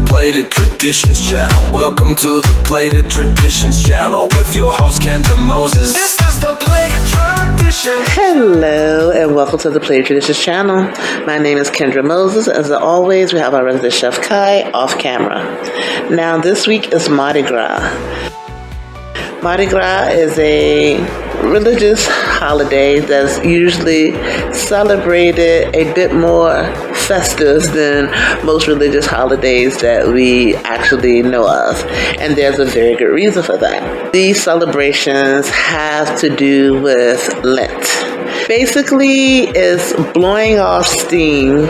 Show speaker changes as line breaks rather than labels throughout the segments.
Plated Traditions Channel. Welcome to the Plated Traditions Channel with your host Kendra Moses. This is the Plated Traditions.
Hello and welcome to the Plated Traditions Channel. My name is Kendra Moses. As always, we have our resident chef Kai off camera. Now this week is Mardi Gras. Mardi Gras is a religious holiday that's usually celebrated a bit more festive than most religious holidays that we actually know of. And there's a very good reason for that. These celebrations have to do with Lent. Basically, it's blowing off steam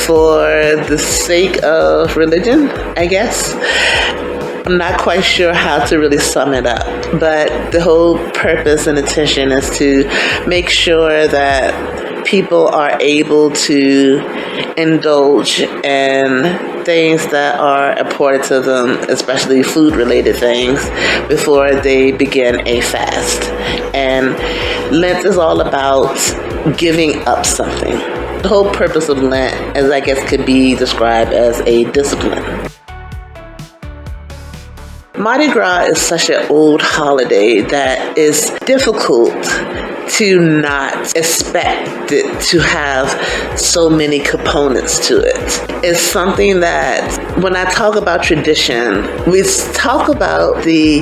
for the sake of religion, I guess. I'm not quite sure how to really sum it up, but the whole purpose and intention is to make sure that people are able to indulge in things that are important to them, especially food-related things, before they begin a fast. And Lent is all about giving up something. The whole purpose of Lent, as I guess could be described as a discipline. Mardi Gras is such an old holiday that it's difficult to not expect it to have so many components to it. It's something that when I talk about tradition, we talk about the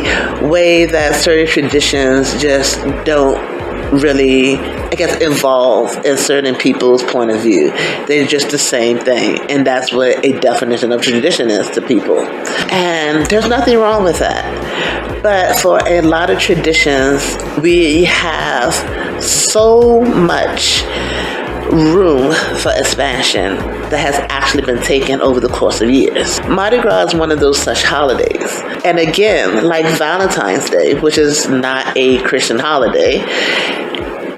way that certain traditions just don't really, I guess, evolve in certain people's point of view. They're just the same thing, and that's what a definition of tradition is to people. And there's nothing wrong with that. But for a lot of traditions, we have so much room for expansion that has actually been taken over the course of years. Mardi Gras is one of those such holidays. And again, like Valentine's Day, which is not a Christian holiday,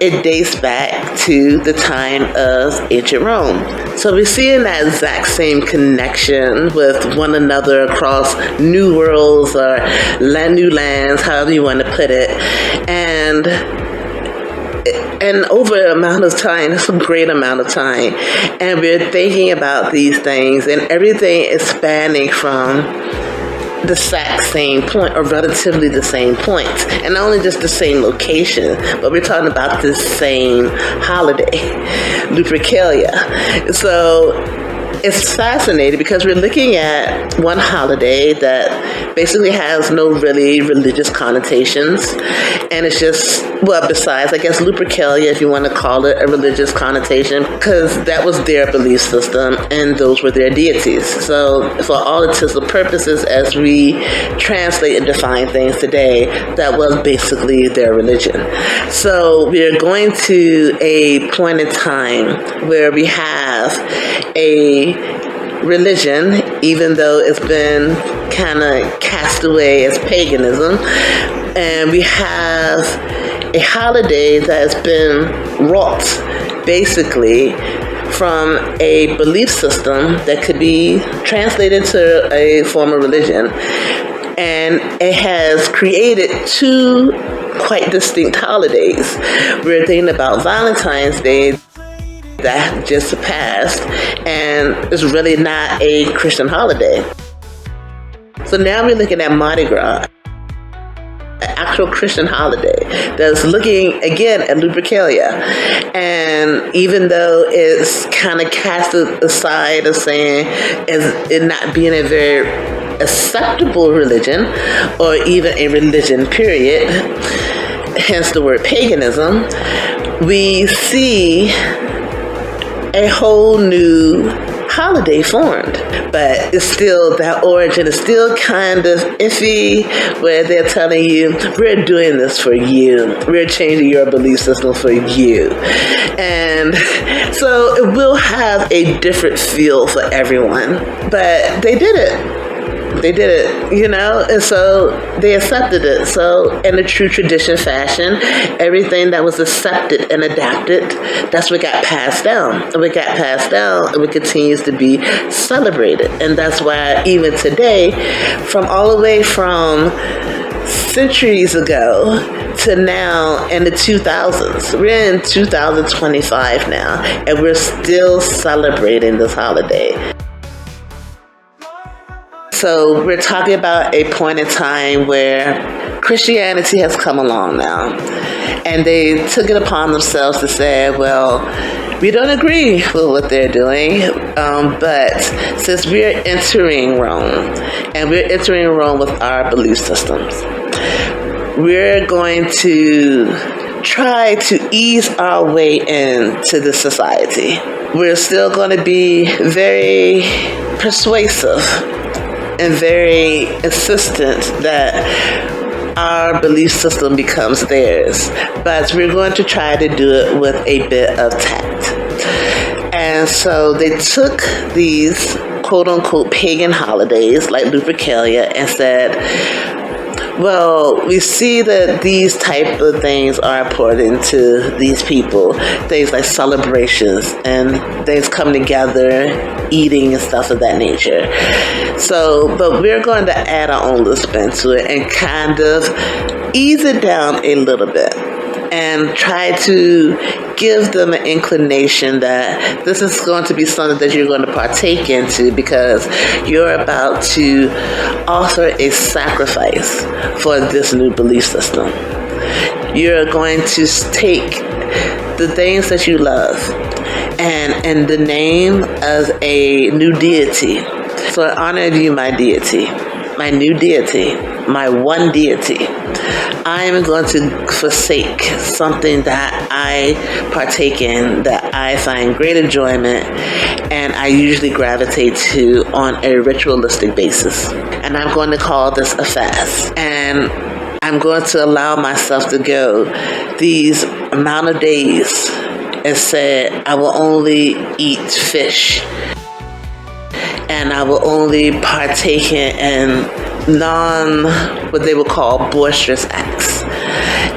it dates back to the time of ancient Rome. So we're seeing that exact same connection with one another across new worlds or new lands, however you want to put it. And over an amount of time, it's a great amount of time. And we're thinking about these things, and everything is spanning from the exact same point, or relatively the same point. And not only just the same location, but we're talking about the same holiday, Lupercalia. So it's fascinating because we're looking at one holiday that basically has no really religious connotations. And it's just, well, besides, I guess, Lupercalia, if you want to call it a religious connotation, because that was their belief system and those were their deities. So for all intents and purposes, as we translate and define things today, that was basically their religion. So we're going to a point in time where we have a religion, even though it's been kind of cast away as paganism, and we have a holiday that has been wrought basically from a belief system that could be translated to a form of religion, and it has created two quite distinct holidays. We're thinking about Valentine's Day that just passed, and it's really not a Christian holiday. So now we're looking at Mardi Gras, an actual Christian holiday that's looking again at Lupercalia. And even though it's kind of cast aside as saying as it not being a very acceptable religion, or even a religion period, hence the word paganism, we see a whole new holiday formed. But it's still, that origin is still kind of iffy, where they're telling you, we're doing this for you. We're changing your belief system for you. And so it will have a different feel for everyone. But they did it. They did it, you know, and so they accepted it. So in a true tradition fashion, everything that was accepted and adapted, that's what got passed down. And what got passed down, and what continues to be celebrated. And that's why even today, from all the way from centuries ago to now in the 2000s, we're in 2025 now, and we're still celebrating this holiday. So we're talking about a point in time where Christianity has come along now. And they took it upon themselves to say, well, we don't agree with what they're doing, but since we're entering Rome, and we're entering Rome with our belief systems, we're going to try to ease our way into the society. We're still going to be very persuasive and very insistent that our belief system becomes theirs, but we're going to try to do it with a bit of tact. And so they took these quote-unquote pagan holidays like Lupercalia and said, well, we see that these type of things are important to these people. Things like celebrations and things coming together, eating and stuff of that nature. So, but we're going to add our own little spin to it and kind of ease it down a little bit and try to give them an inclination that this is going to be something that you're going to partake into because you're about to offer a sacrifice for this new belief system. You're going to take the things that you love and in the name of a new deity. So I honor you, my deity, my new deity, my one deity. I am going to forsake something that I partake in, that I find great enjoyment, and I usually gravitate to on a ritualistic basis. And I'm going to call this a fast. And I'm going to allow myself to go these amount of days and say I will only eat fish. And I will only partake in what they would call boisterous acts.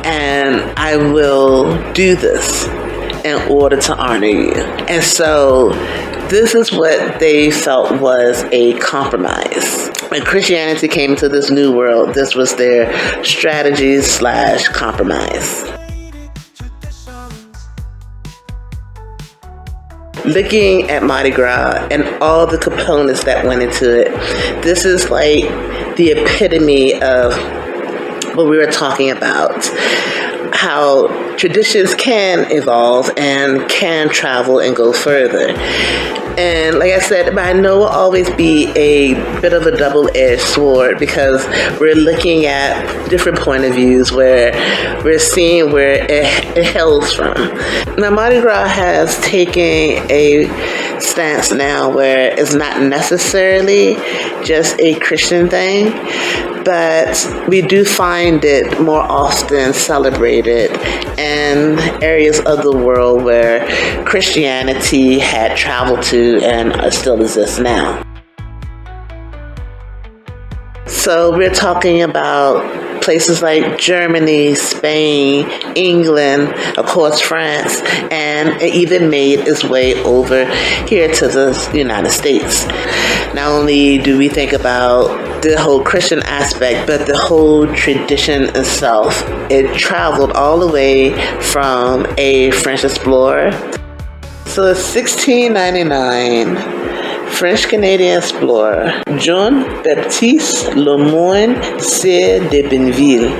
And I will do this in order to honor you. And so this is what they felt was a compromise. When Christianity came into this new world, this was their strategy / compromise. Looking at Mardi Gras and all the components that went into it, this is like the epitome of what we were talking about, how traditions can evolve and can travel and go further. And like I said, I know it will always be a bit of a double-edged sword because we're looking at different point of views where we're seeing where it hails from. Now, Mardi Gras has taken a stance now where it's not necessarily just a Christian thing, but we do find it more often celebrated in areas of the world where Christianity had traveled to and still exists now. So we're talking about places like Germany, Spain, England, of course France, and it even made its way over here to the United States. Not only do we think about the whole Christian aspect, but the whole tradition itself. It traveled all the way from a French explorer. So in 1699, French-Canadian explorer Jean-Baptiste Lemoyne Sire de Bienville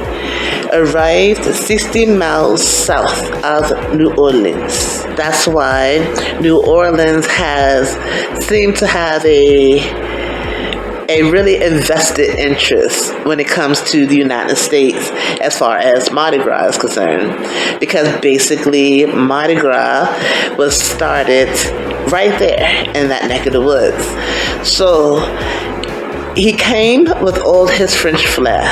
arrived 16 miles south of New Orleans. That's why New Orleans seemed to have a really invested interest when it comes to the United States as far as Mardi Gras is concerned. Because basically Mardi Gras was started right there in that neck of the woods. So he came with all his French flair.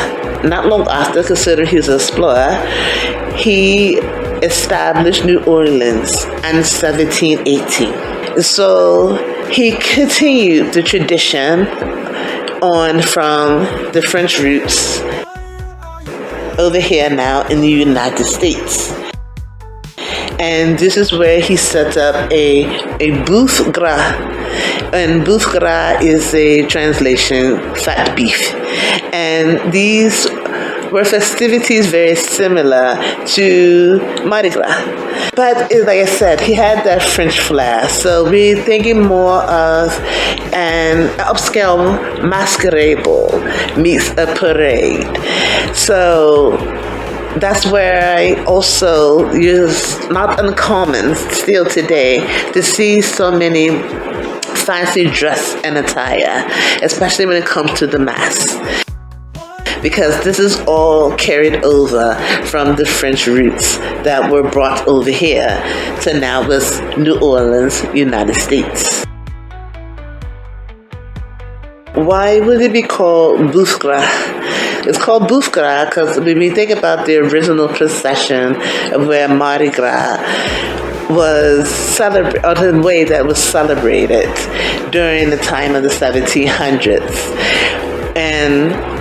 Not long after, considering he was an explorer, he established New Orleans in 1718. So he continued the tradition on from the French roots over here now in the United States. And this is where he set up a boeuf gras. And boeuf gras is a translation, fat beef. And these were festivities very similar to Mardi Gras. But like I said, he had that French flair. So we're thinking more of an upscale masquerade ball meets a parade. So that's where I also use, not uncommon still today, to see so many fancy dress and attire, especially when it comes to the mass. Because this is all carried over from the French roots that were brought over here to now this New Orleans, United States. Why would it be called Mardi Gras? It's called Mardi Gras because when we think about the original procession of where Mardi Gras was celebrated, or the way that was celebrated during the time of the 1700s. And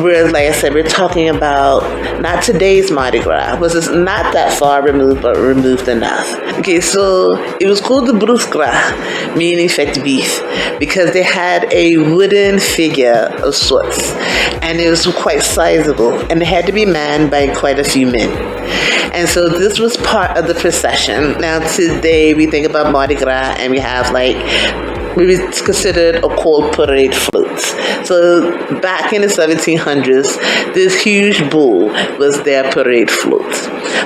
we're, like I said, we're talking about not today's Mardi Gras, which is not that far removed, but removed enough. Okay, so it was called the Mardi Gras, meaning fête beef, because they had a wooden figure of sorts, and it was quite sizable, and it had to be manned by quite a few men. And so this was part of the procession. Now today we think about Mardi Gras, and we have we considered or called parade floats. So back in the 1700s, this huge bull was their parade float.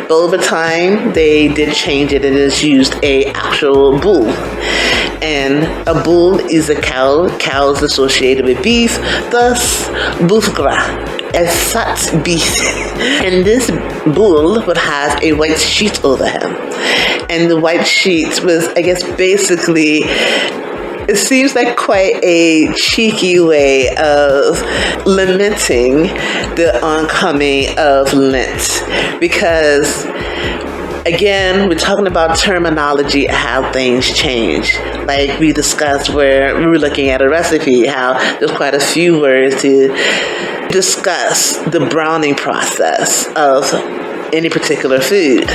But over time, they did change it and just used a actual bull. And a bull is a cow. Cows associated with beef, thus Mardi Gras, as fat beef. And this bull would have a white sheet over him. And the white sheet was, I guess, basically, it seems like quite a cheeky way of lamenting the oncoming of Lent. Because, again, we're talking about terminology, how things change. Like we discussed where we were looking at a recipe, how there's quite a few words to discuss the browning process of any particular food.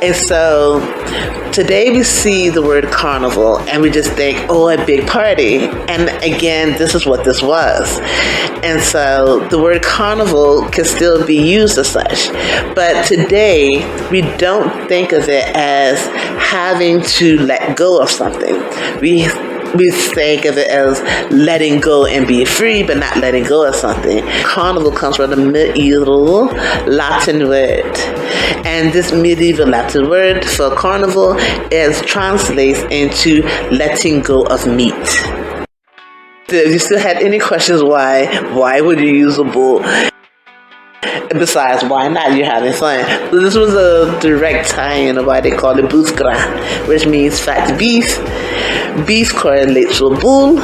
And so today we see the word carnival and we just think, oh, a big party. And again, this is what this was. And so the word carnival can still be used as such. But today we don't think of it as having to let go of something. We think of it as letting go and be free, but not letting go of something. Carnival comes from the medieval Latin word. And this medieval Latin word for carnival translates into letting go of meat. If you still had any questions why would you use a bull? Besides, why not? You're having fun. So this was a direct tie-in of why they call it Mardi Gras, which means fat beef. Beef correlates with bull.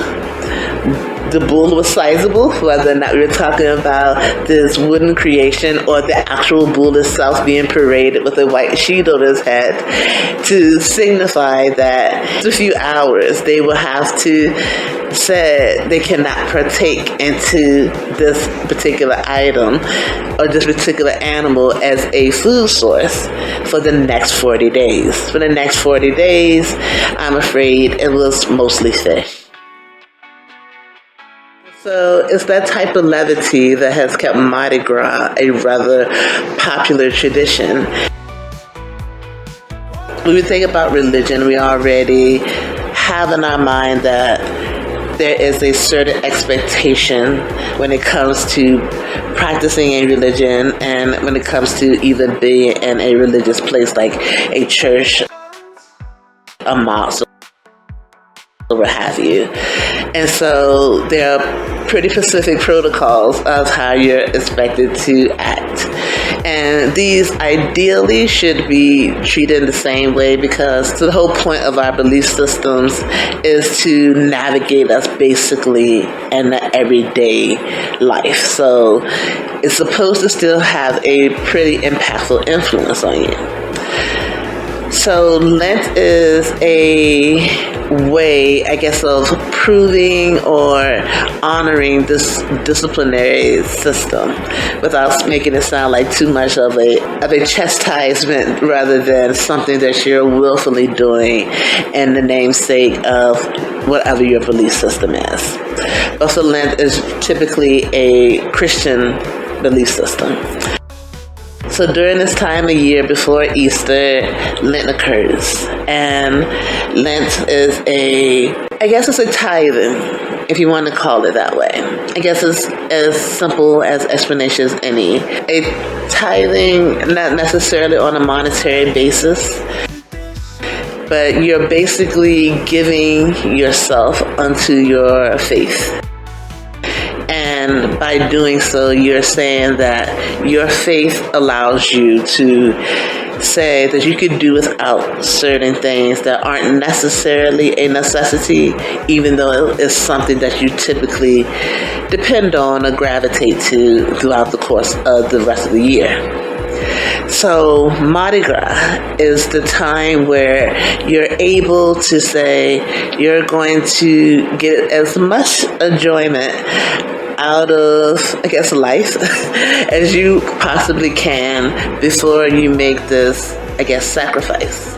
The bull was sizable, whether or not we were talking about this wooden creation or the actual bull itself being paraded with a white sheet over his head to signify that in a few hours they will have to say they cannot partake into this particular item or this particular animal as a food source for the next 40 days. For the next 40 days, I'm afraid it was mostly fish. So it's that type of levity that has kept Mardi Gras a rather popular tradition. When we think about religion, we already have in our mind that there is a certain expectation when it comes to practicing a religion and when it comes to either being in a religious place like a church, a mosque, or what have you. And so there are pretty specific protocols of how you're expected to act. And these ideally should be treated the same way because the whole point of our belief systems is to navigate us basically in the everyday life. So it's supposed to still have a pretty impactful influence on you. So Lent is a way, I guess, of proving or honoring this disciplinary system without making it sound like too much of a chastisement rather than something that you're willfully doing in the namesake of whatever your belief system is. Also, Lent is typically a Christian belief system. So during this time of year before Easter, Lent occurs. And Lent is it's a tithing, if you want to call it that way. I guess it's as simple as explanation as any. A tithing, not necessarily on a monetary basis, but you're basically giving yourself unto your faith. And by doing so, you're saying that your faith allows you to say that you could do without certain things that aren't necessarily a necessity, even though it's something that you typically depend on or gravitate to throughout the course of the rest of the year. So Mardi Gras is the time where you're able to say you're going to get as much enjoyment out of, life as you possibly can before you make this, sacrifice.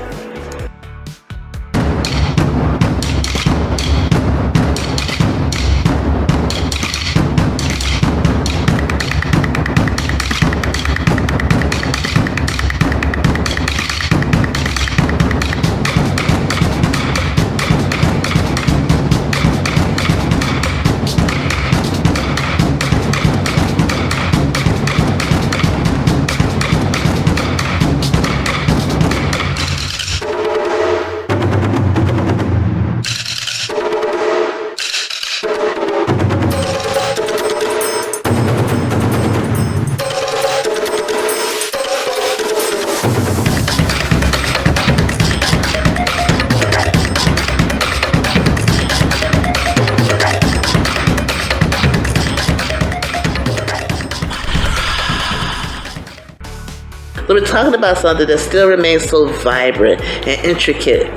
So we're talking about something that still remains so vibrant and intricate,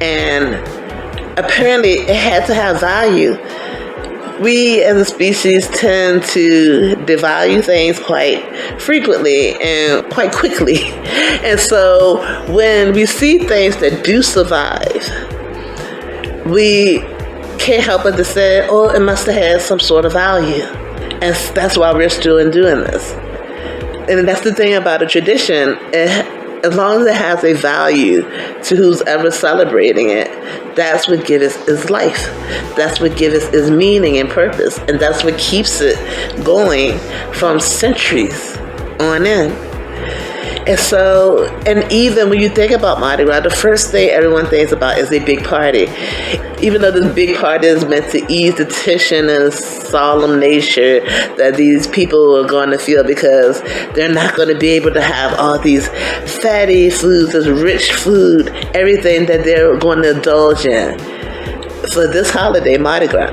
and apparently it had to have value. We as a species tend to devalue things quite frequently and quite quickly. And so when we see things that do survive, we can't help but to say, oh, it must have had some sort of value. And that's why we're still doing this. And that's the thing about a tradition. As long as it has a value to who's ever celebrating it, that's what gives it its life. That's what gives it its meaning and purpose. And that's what keeps it going from centuries on in. And so, and even when you think about Mardi Gras, the first thing everyone thinks about is a big party. Even though this big party is meant to ease the tension and solemn nature that these people are going to feel, because they're not going to be able to have all these fatty foods, this rich food, everything that they're going to indulge in. For this holiday, Mardi Gras,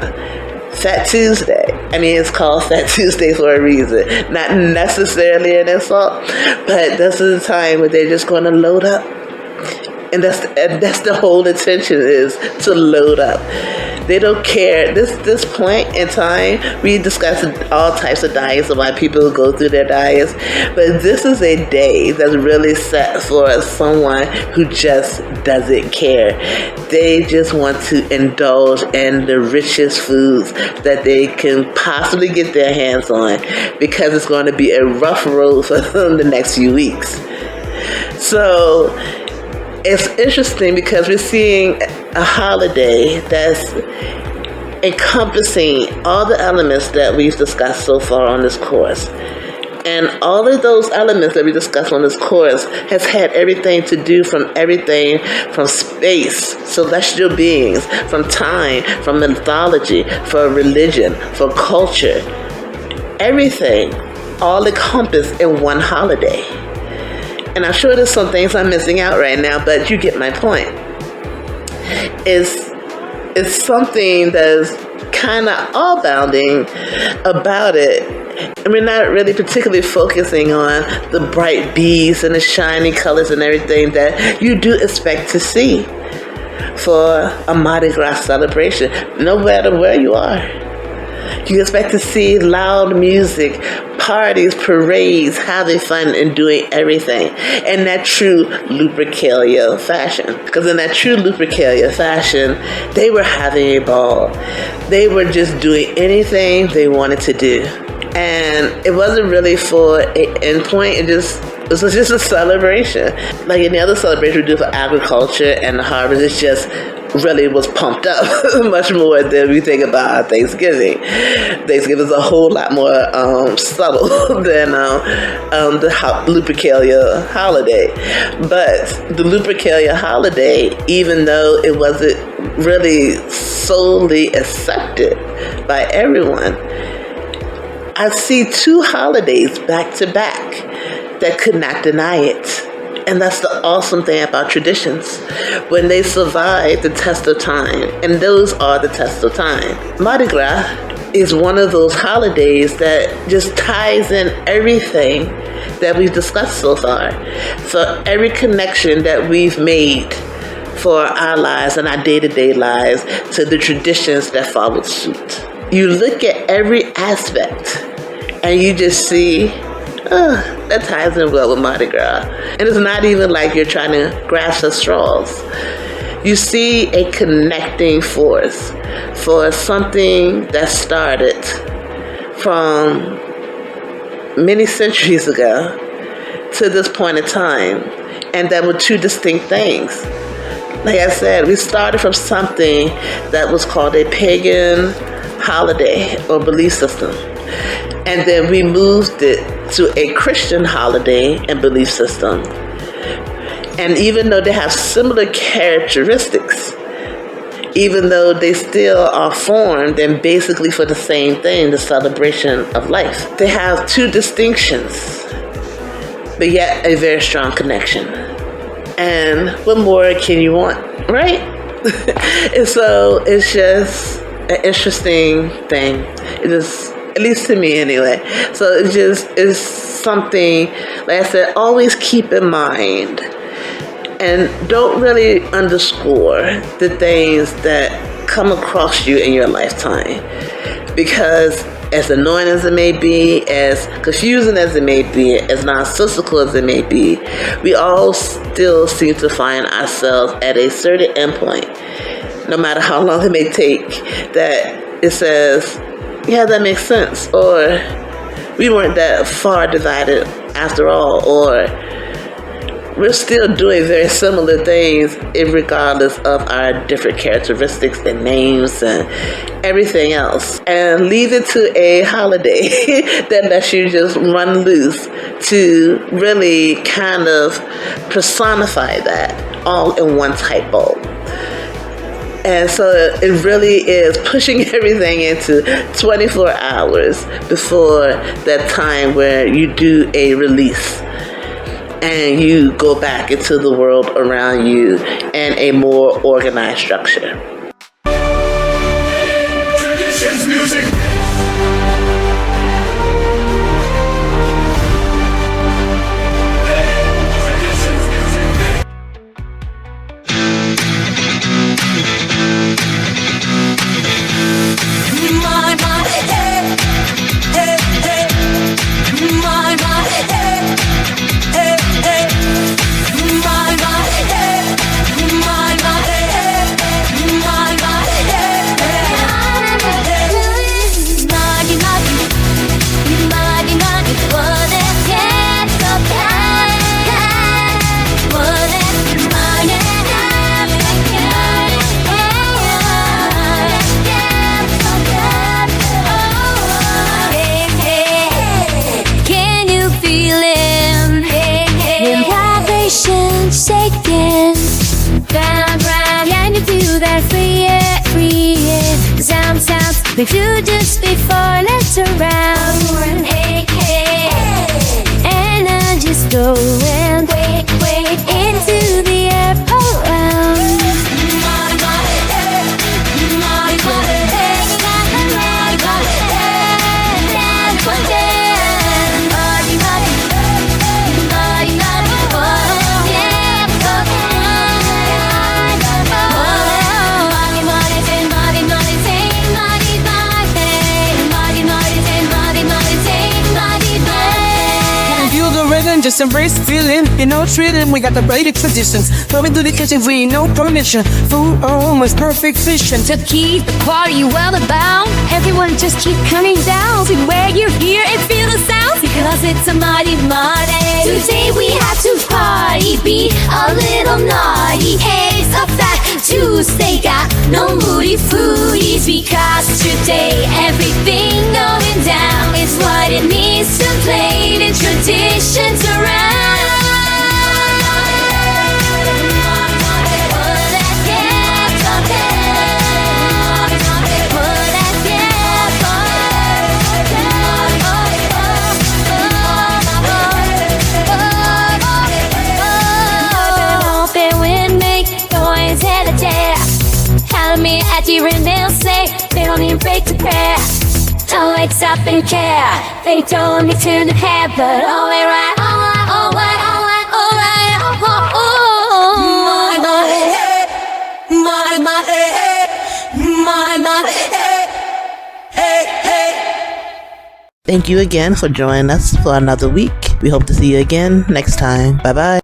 Fat Tuesday. It's called Fat Tuesday for a reason. Not necessarily an insult, but this is a time where they're just going to load up. And that's the whole intention, is to load up. They don't care. This point in time, we discuss all types of diets and why people go through their diets. But this is a day that's really set for someone who just doesn't care. They just want to indulge in the richest foods that they can possibly get their hands on, because it's going to be a rough road for them the next few weeks. So it's interesting because we're seeing a holiday that's encompassing all the elements that we've discussed so far on this course. And all of those elements that we discussed on this course has had everything to do from space, celestial beings, from time, from mythology, for religion, for culture. Everything all encompassed in one holiday. And I'm sure there's some things I'm missing out right now, but you get my point. It's something that's kind of all-bounding about it. And we're not really particularly focusing on the bright beads and the shiny colors and everything that you do expect to see for a Mardi Gras celebration, no matter where you are. You expect to see loud music, parties, parades, having fun, and doing everything in that true Lupercalia fashion. Because in that true Lupercalia fashion, they were having a ball. They were just doing anything they wanted to do. And it wasn't really for an endpoint. It was just a celebration. Like any other celebration we do for agriculture and the harvest, it just really was pumped up much more than we think about Thanksgiving. Thanksgiving is a whole lot more subtle than the Lupercalia holiday. But the Lupercalia holiday, even though it wasn't really solely accepted by everyone, I see two holidays back to back that could not deny it. And that's the awesome thing about traditions, when they survive the test of time. And those are the test of time. Mardi Gras is one of those holidays that just ties in everything that we've discussed so far. So every connection that we've made for our lives and our day-to-day lives to the traditions that follow suit. You look at every aspect and you just see, that ties in well with Mardi Gras. And it's not even like you're trying to grasp at straws. You see a connecting force for something that started from many centuries ago to this point in time, and that were two distinct things. Like I said, we started from something that was called a pagan holiday or belief system. And then we moved it to a Christian holiday and belief system. And even though they have similar characteristics, even though they still are formed and basically for the same thing, the celebration of life, they have two distinctions, but yet a very strong connection. And what more can you want, right? And so it's just an interesting thing. It is, at least to me anyway. So it just is something, like I said, always keep in mind. And don't really underscore the things that come across you in your lifetime. Because as annoying as it may be, as confusing as it may be, as nonsensical as it may be, we all still seem to find ourselves at a certain endpoint, no matter how long it may take, that it says, yeah, that makes sense, or we weren't that far divided after all, or we're still doing very similar things regardless of our different characteristics and names and everything else. And leave it to a holiday that lets you just run loose to really kind of personify that all in one typo. And so it really is pushing everything into 24 hours before that time where you do a release and you go back into the world around you in a more organized structure.
Traditions music.
Shaking, round, round, and you feel that free, sounds, we flew just before, let's around, hey, and I'm just going, wait, into the air, around. Mardi
just embrace the feeling. You know, treating, we got the right traditions. Coming to the kitchen, we ain't no permission. Food almost perfect vision.
To keep the party well about, everyone just keep coming down. To where you're here and feel the sound, because it's a Mardi Monday. Today we have to party, be a little naughty. Hey, it's a fat Tuesday, got no moody foodies. Because today everything going down is what it needs to play the traditions around. Me at you and they'll say they don't even break the prayer. Don't wake up and care. They told me to the head, but alright, alright, alright, alright, alright,
Thank you again for joining us for another week. We hope to see you again next time. Bye bye.